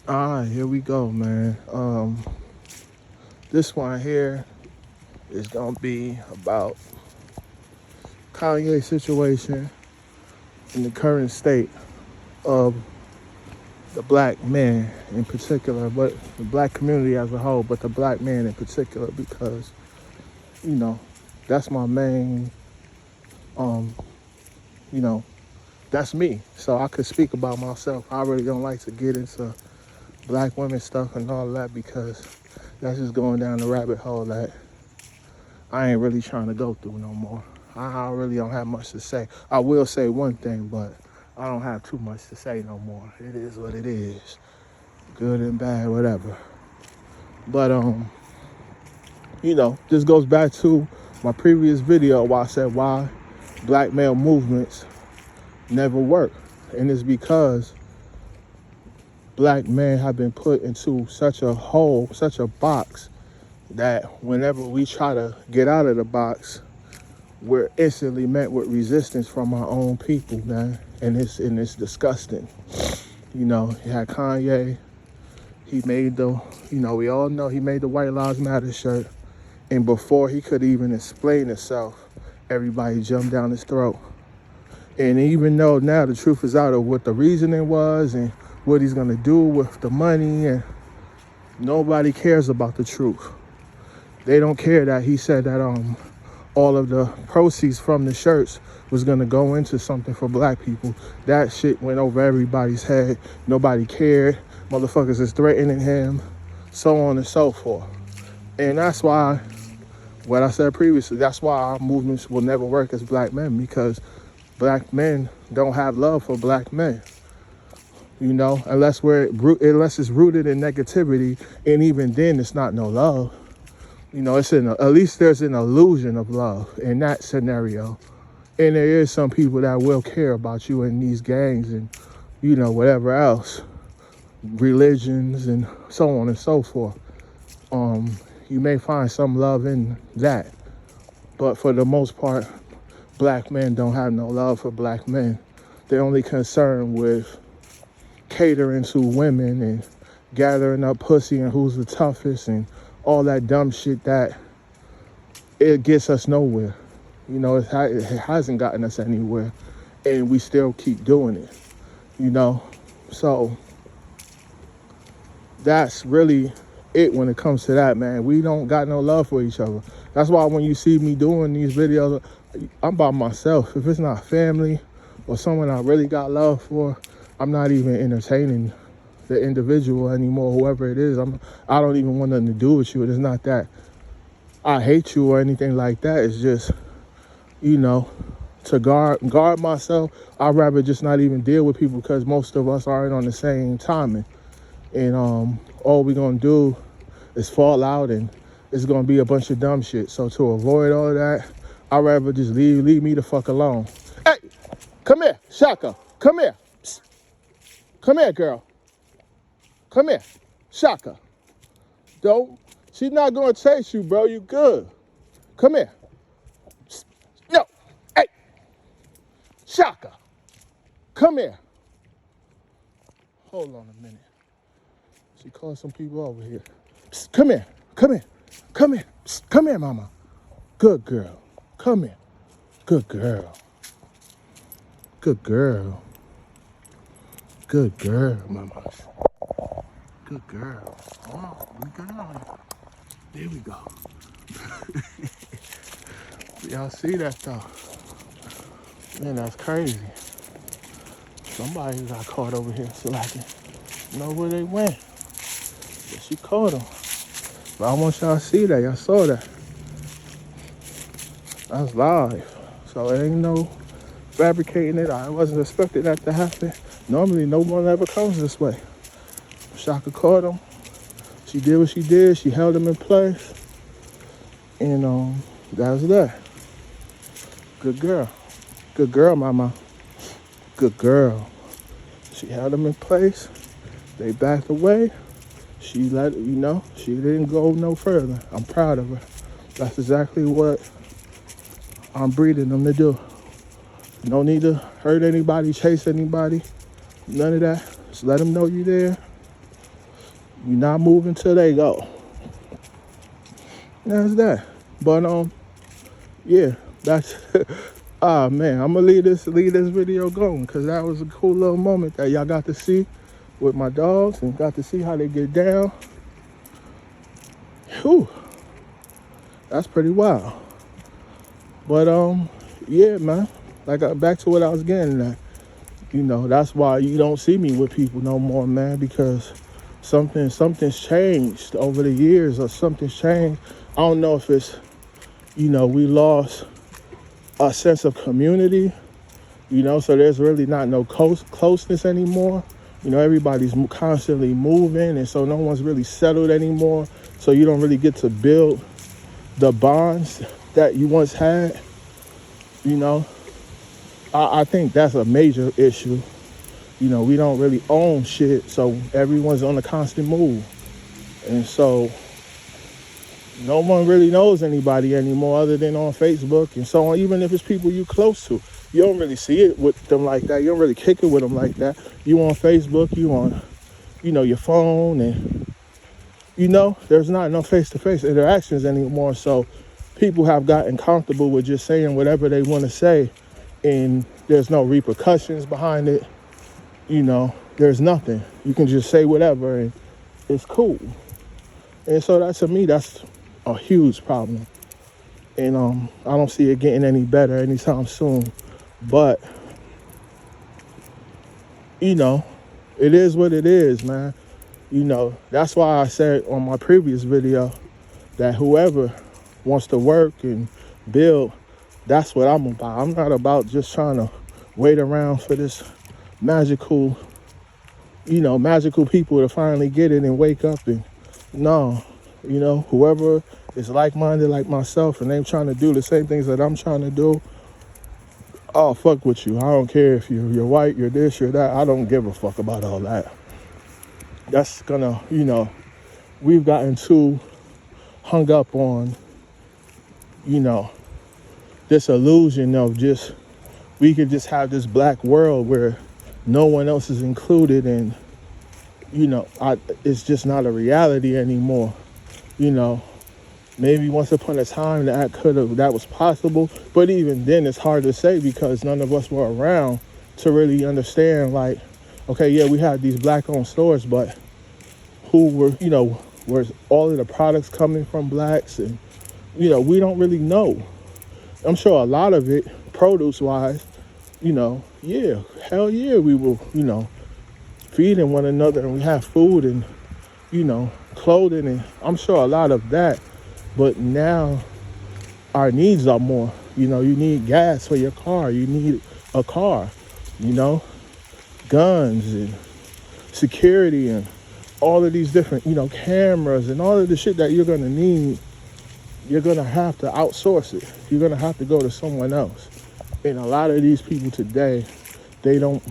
All right, here we go, man. This one here is gonna be about Kanye situation in the current state of the black man in particular, but the black community as a whole, but the black man in particular, because you know that's my main, um, you know, that's me. So I could speak about myself. I really don't like to get into black women stuff and all that because that's just going down the rabbit hole that I ain't really trying to go through no more. I really don't have much to say. I will say one thing, but I don't have too much to say no more. It is what it is. Good and bad, whatever. But this goes back to my previous video where I said why black male movements never work. And it's because black men have been put into such a hole, such a box, that whenever we try to get out of the box, we're instantly met with resistance from our own people, man. And it's disgusting. You had Kanye. He made we all know he made the White Lives Matter shirt. And before he could even explain himself, everybody jumped down his throat. And even though now the truth is out of what the reasoning was and what he's gonna do with the money, and nobody cares about the truth. They don't care that he said that all of the proceeds from the shirts was gonna go into something for black people. That shit went over everybody's head. Nobody cared. Motherfuckers is threatening him, so on and so forth. And that's why, what I said previously, that's why our movements will never work as black men, because black men don't have love for black men. Unless it's rooted in negativity, and even then it's not no love. At least there's an illusion of love in that scenario. And there is some people that will care about you in these gangs and, whatever else, religions and so on and so forth. You may find some love in that. But for the most part, black men don't have no love for black men. They're only concerned with catering to women and gathering up pussy and who's the toughest and all that dumb shit that it gets us nowhere. It hasn't gotten us anywhere, and we still keep doing it, So that's really it when it comes to that, man. We don't got no love for each other. That's why when you see me doing these videos, I'm by myself. If it's not family or someone I really got love for, I'm not even entertaining the individual anymore, whoever it is. I don't even want nothing to do with you. It's not that I hate you or anything like that. It's just, to guard myself, I'd rather just not even deal with people because most of us aren't on the same timing. And all we're gonna do is fall out, and it's gonna be a bunch of dumb shit. So to avoid all of that, I'd rather just leave me the fuck alone. Hey, come here, Shaka. Come here. Psst. Come here, girl. Come here, Shaka. Don't. She's not gonna chase you, bro. You good. Come here. Psst. No. Hey, Shaka. Come here. Hold on a minute. She called some people over here. Psst, come here. Come here. Come here. Psst, come here, mama. Good girl. Come here. Good girl. Good girl. Good girl, mama. Good girl. Oh, we good on it. There we go. Y'all see that though? Man, that's crazy. Somebody got caught over here slacking. Know where they went. But she caught them. But I want y'all to see that. Y'all saw that. That's live. So it ain't no fabricating it. I wasn't expecting that to happen. Normally, no one ever comes this way. Shaka caught him. She did what she did. She held him in place. And that was that. Good girl. Good girl, mama. Good girl. She held him in place. They backed away. She she didn't go no further. I'm proud of her. That's exactly what I'm breeding them to do. No need to hurt anybody, chase anybody, none of that. Just let them know you're there You're not moving till they go. That's that. But yeah, that's ah man, I'm gonna leave this video going because that was a cool little moment that y'all got to see with my dogs and got to see how they get down. Whew, that's pretty wild. But yeah, man. Like back to what I was getting at. You know, that's why you don't see me with people no more, man, because something's changed over the years, or something's changed. I don't know if it's, you know, we lost a sense of community, you know, so there's really not no closeness anymore. You know, everybody's constantly moving, and so no one's really settled anymore. So you don't really get to build the bonds that you once had, you know. I think that's a major issue. You know, we don't really own shit, so everyone's on a constant move. And so no one really knows anybody anymore other than on Facebook and so on. Even if it's people you close to, you don't really see it with them like that. You don't really kick it with them like that. You on Facebook, you on, you know, your phone, and, you know, there's not no face-to-face interactions anymore. So people have gotten comfortable with just saying whatever they want to say, and there's no repercussions behind it. You know, there's nothing. You can just say whatever and it's cool. And so that, to me, that's a huge problem. And I don't see it getting any better anytime soon. But, you know, it is what it is, man. You know, that's why I said on my previous video that whoever wants to work and build, that's what I'm about. I'm not about just trying to wait around for this magical people to finally get it and wake up. And no, you know, whoever is like-minded like myself and they trying to do the same things that I'm trying to do, I'll fuck with you. I don't care if you're white, you're this, you're that. I don't give a fuck about all that. That's gonna, you know, we've gotten too hung up on, you know, this illusion of just, we could just have this black world where no one else is included, and, you know, it's just not a reality anymore. You know, maybe once upon a time that was possible, but even then it's hard to say because none of us were around to really understand, like, okay, yeah, we had these black-owned stores, but who were, you know, were all of the products coming from blacks? And, you know, we don't really know. I'm sure a lot of it, produce-wise, you know, yeah, hell yeah, we were, you know, feeding one another, and we have food and, you know, clothing, and I'm sure a lot of that. But now our needs are more. You know, you need gas for your car. You need a car, you know, guns and security and all of these different, you know, cameras and all of the shit that you're going to need. You're going to have to outsource it. You're going to have to go to someone else. And a lot of these people today, they don't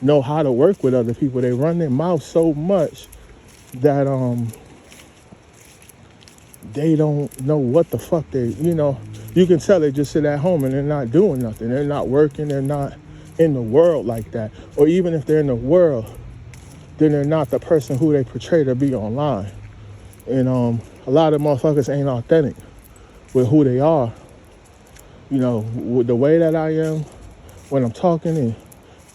know how to work with other people. They run their mouth so much that they don't know what the fuck they, you know, you can tell they just sit at home and they're not doing nothing. They're not working. They're not in the world like that. Or even if they're in the world, then they're not the person who they portray to be online. And a lot of motherfuckers ain't authentic with who they are. You know, with the way that I am when I'm talking, and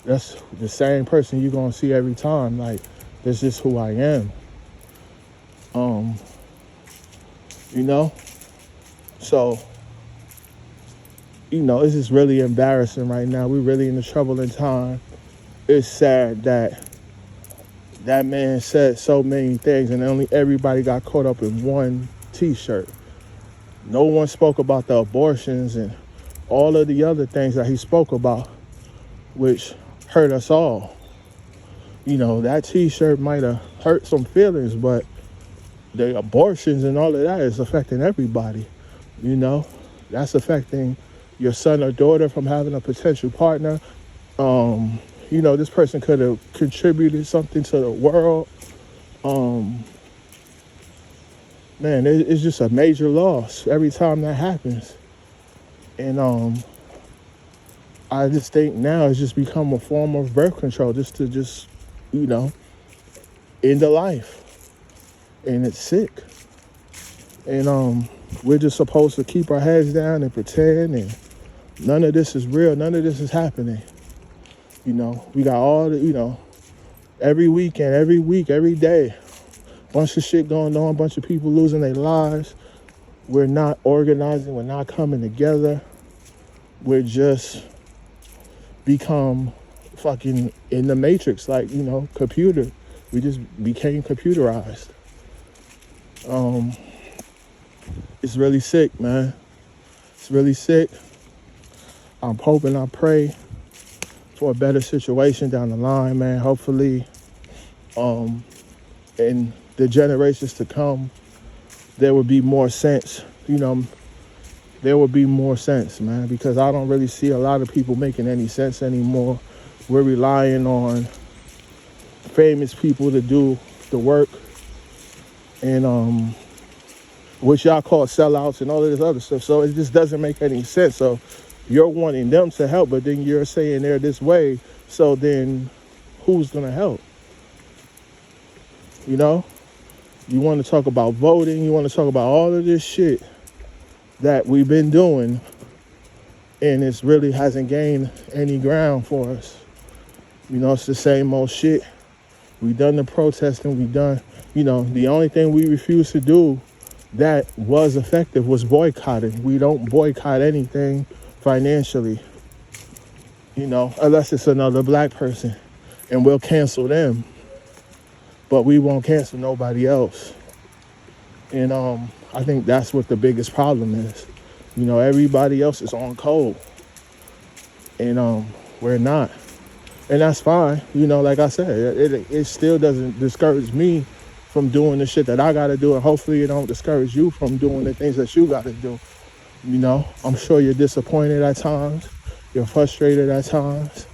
that's the same person you're gonna see every time. Like, that's just who I am. You know? So, you know, it's just really embarrassing right now. We're really in a troubling time. It's sad that that man said so many things and only everybody got caught up in one t-shirt. No one spoke about the abortions and all of the other things that he spoke about, which hurt us all. You know, that t-shirt might have hurt some feelings, but the abortions and all of that is affecting everybody. You know, that's affecting your son or daughter from having a potential partner. You know, this person could have contributed something to the world. Man, it's just a major loss every time that happens. And I just think now it's just become a form of birth control, just to you know, end the life. and it's sick. And we're just supposed to keep our heads down and pretend, and none of this is real. None of this is happening. We got all the, every weekend, every week, every day, bunch of shit going on, bunch of people losing their lives. We're not organizing. We're not coming together. We're just become fucking in the matrix, like, computer. We just became computerized. It's really sick, man. It's really sick. I'm hoping, I pray for a better situation down the line, man. Hopefully, in the generations to come, there will be more sense, there will be more sense, man, because I don't really see a lot of people making any sense anymore. We're relying on famous people to do the work, and which y'all call sellouts and all of this other stuff. So it just doesn't make any sense. So you're wanting them to help, but then you're saying they're this way. So then who's going to help? You want to talk about voting. You want to talk about all of this shit that we've been doing, and it really hasn't gained any ground for us. It's the same old shit. We done the protesting. We done, the only thing we refuse to do that was effective was boycotting. We don't boycott anything financially, unless it's another black person, and we'll cancel them, but we won't cancel nobody else. And I think that's what the biggest problem is. Everybody else is on code, and we're not, and that's fine. Like I said, it still doesn't discourage me from doing the shit that I gotta do, and hopefully it don't discourage you from doing the things that you gotta do. I'm sure you're disappointed at times, you're frustrated at times,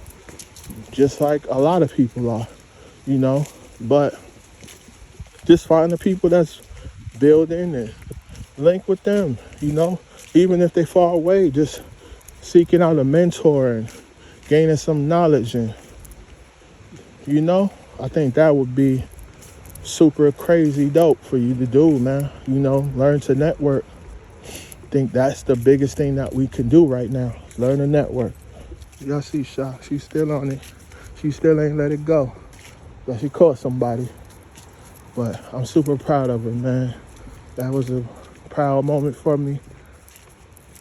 just like a lot of people are, but just find the people that's building and link with them, even if they far away, just seeking out a mentor and gaining some knowledge. And, I think that would be super crazy dope for you to do, man. Learn to network. I think that's the biggest thing that we can do right now. Learn to network. Y'all see Sha, she's still on it. She still ain't let it go. But she caught somebody. But I'm super proud of her, man. That was a proud moment for me,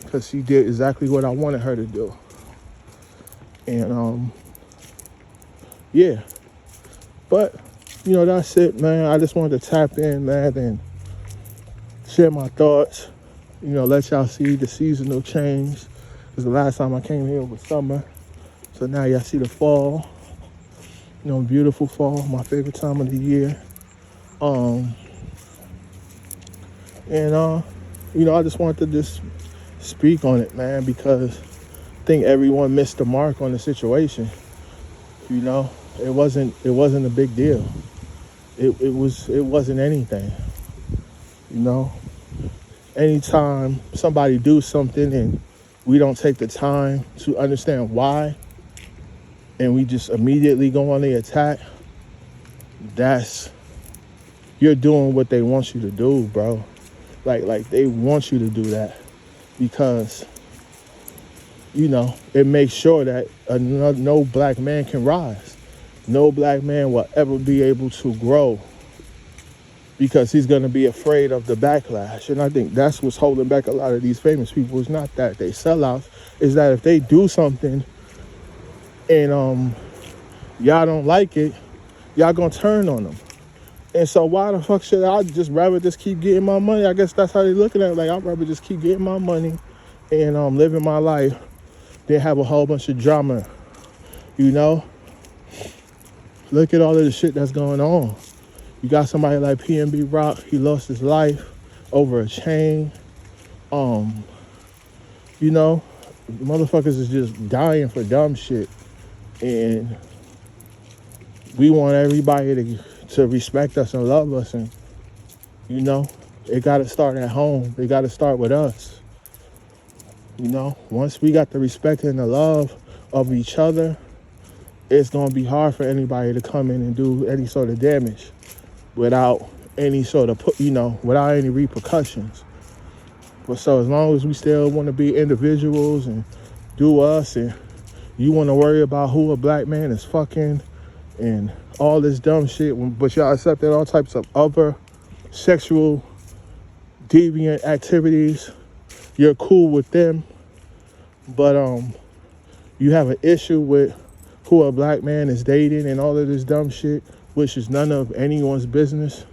because she did exactly what I wanted her to do. And yeah. But that's it, man. I just wanted to tap in, man, and share my thoughts. Let y'all see the seasonal change. Because the last time I came here was summer. So now y'all see the fall. Beautiful fall, my favorite time of the year. I just wanted to just speak on it, man, because I think everyone missed the mark on the situation. It wasn't a big deal. It wasn't anything. Anytime somebody do something and we don't take the time to understand why, and we just immediately go on the attack, you're doing what they want you to do, bro. Like they want you to do that because, it makes sure that no black man can rise. No black man will ever be able to grow because he's going to be afraid of the backlash. And I think that's what's holding back a lot of these famous people. It's not that they sell out. It's that if they do something and y'all don't like it, y'all going to turn on them. And so why the fuck should I just rather just keep getting my money? I guess that's how they're looking at it. Like, I'd rather just keep getting my money and living my life than have a whole bunch of drama, Look at all of the shit that's going on. You got somebody like PNB Rock. He lost his life over a chain. Motherfuckers is just dying for dumb shit. And we want everybody to respect us and love us. And, it got to start at home. It got to start with us. Once we got the respect and the love of each other, it's going to be hard for anybody to come in and do any sort of damage without any sort of, without any repercussions. But so as long as we still want to be individuals and do us, and you want to worry about who a black man is fucking and all this dumb shit, but y'all accepted all types of other sexual deviant activities, you're cool with them. But you have an issue with who a black man is dating and all of this dumb shit, which is none of anyone's business.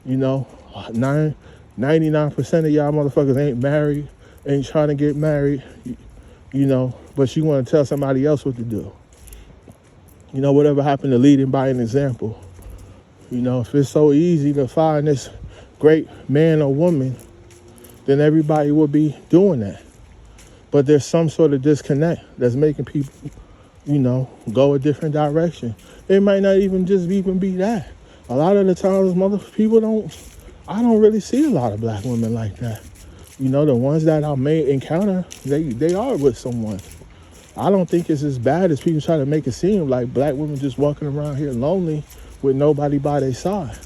99% of y'all motherfuckers ain't married, ain't trying to get married, but you want to tell somebody else what to do. Whatever happened to leading by an example? If it's so easy to find this great man or woman, then everybody would be doing that. But there's some sort of disconnect that's making people, go a different direction. It might not even be that. A lot of the times, I don't really see a lot of black women like that. The ones that I may encounter, they are with someone. I don't think it's as bad as people try to make it seem, like black women just walking around here lonely with nobody by their side.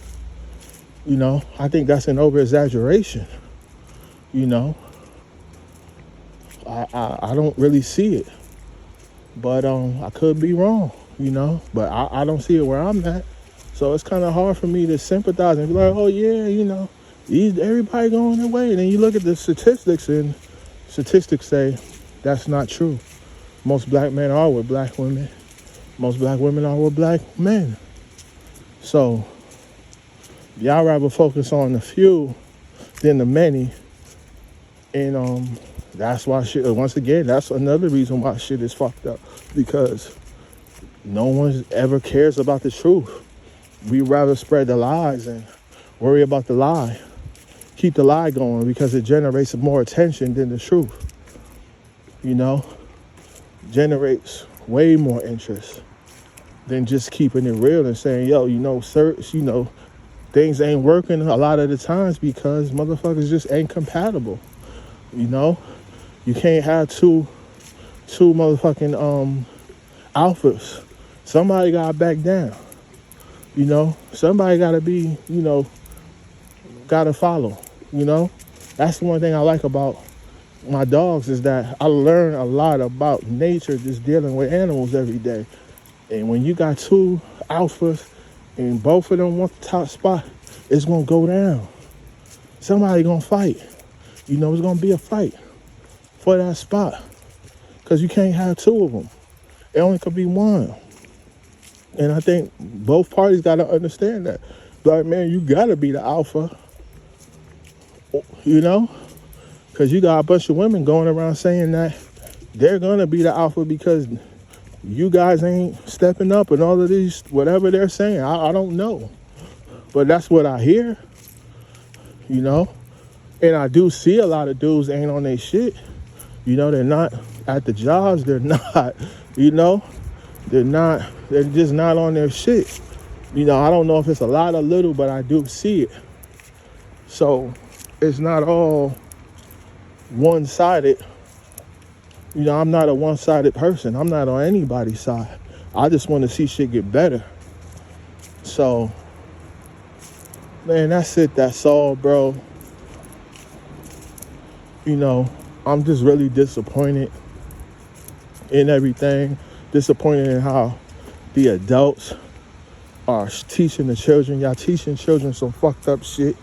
I think that's an over-exaggeration. I don't really see it. But I could be wrong, but I don't see it where I'm at. So it's kind of hard for me to sympathize and be like, oh yeah, everybody going their way. And then you look at the statistics, and statistics say that's not true. Most black men are with black women. Most black women are with black men. So y'all rather focus on the few than the many. And that's why shit, once again, that's another reason why shit is fucked up. Because no one ever cares about the truth. We rather spread the lies and worry about the lie. Keep the lie going because it generates more attention than the truth. Generates way more interest than just keeping it real and saying, yo, sir, things ain't working a lot of the times because motherfuckers just ain't compatible. You can't have two motherfucking alphas. Somebody gotta back down. Somebody gotta be, gotta follow. That's the one thing I like about my dogs is that I learn a lot about nature just dealing with animals every day. And when you got two alphas and both of them want the top spot, it's gonna go down. Somebody gonna fight. It's gonna be a fight for that spot. Because you can't have two of them. It only could be one. And I think both parties got to understand that. Like, man, you got to be the alpha. Because you got a bunch of women going around saying that they're going to be the alpha because you guys ain't stepping up and all of these, whatever they're saying. I don't know. But that's what I hear. And I do see a lot of dudes ain't on their shit. They're not at the jobs. They're not, they're just not on their shit. I don't know if it's a lot or little, but I do see it. So it's not all one-sided. I'm not a one-sided person. I'm not on anybody's side. I just want to see shit get better. So, man, that's it. That's all, bro. I'm just really disappointed in everything. Disappointed in how the adults are teaching the children. Y'all teaching children some fucked up shit.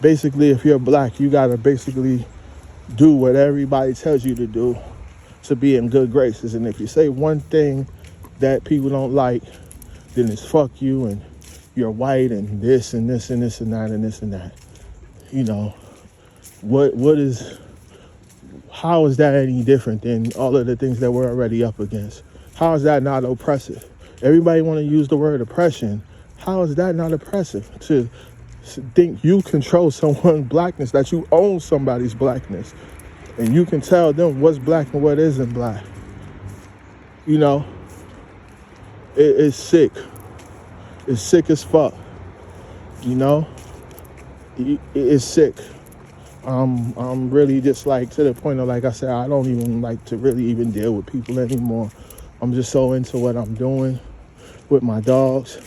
Basically, if you're black, you gotta basically do what everybody tells you to do to be in good graces. And if you say one thing that people don't like, then it's fuck you and you're white and this and this and this and that and this and that. How is that any different than all of the things that we're already up against? How is that not oppressive? Everybody want to use the word oppression. How is that not oppressive? To think you control someone's blackness, that you own somebody's blackness, and you can tell them what's black and what isn't black. It's sick. It's sick as fuck. It's sick. I'm really just like to the point of, like I said, I don't even like to really even deal with people anymore. I'm just so into what I'm doing with my dogs,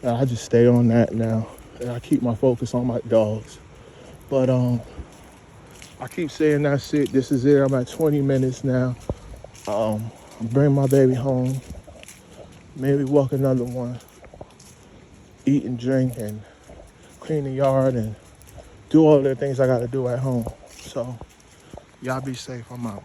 And I just stay on that now. And I keep my focus on my dogs. But I keep saying that's it. This is it. I'm at 20 minutes now. Bring my baby home. Maybe walk another one. Eat and drink and clean the yard and do all the things I gotta do at home. So y'all be safe. I'm out.